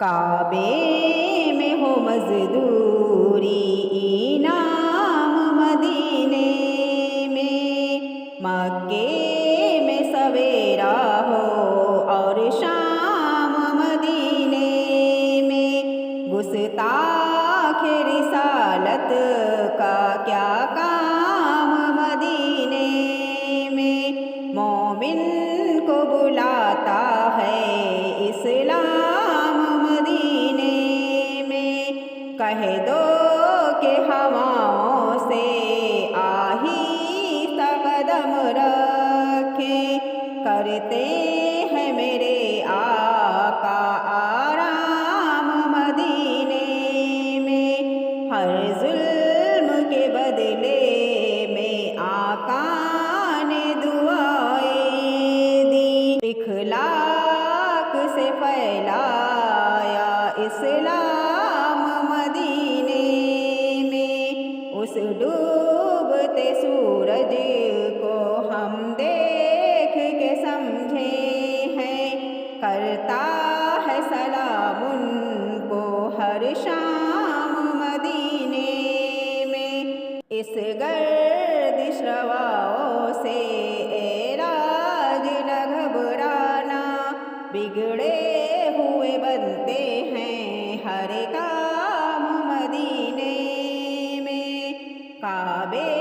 काबे में हो मजदूरी इनाम मदीने में, मक्के में सवेरा हो और शाम मदीने में। गुस्ताख रिसालत का क्या काम मदीने में, मोमिन को बुलाता है इस्लाम मदीने में। कह दो कि हवाओं से आहिस्ता कदम रखे, करते हैं मेरे आका आराम मदीने में। हर जुल्म के बदले में आका ने दुआएं दी, इखलाक से फैलाया इस्लाम मदीने में। उस डूबते सूरज को हम देख के समझे हैं, करता है सलाम उनको हर शाम मदीने में। इस गर्दिश रवाओं से एराज न घबराना, बिगड़े हुए बनते हैं हर काम मदीने में। काबे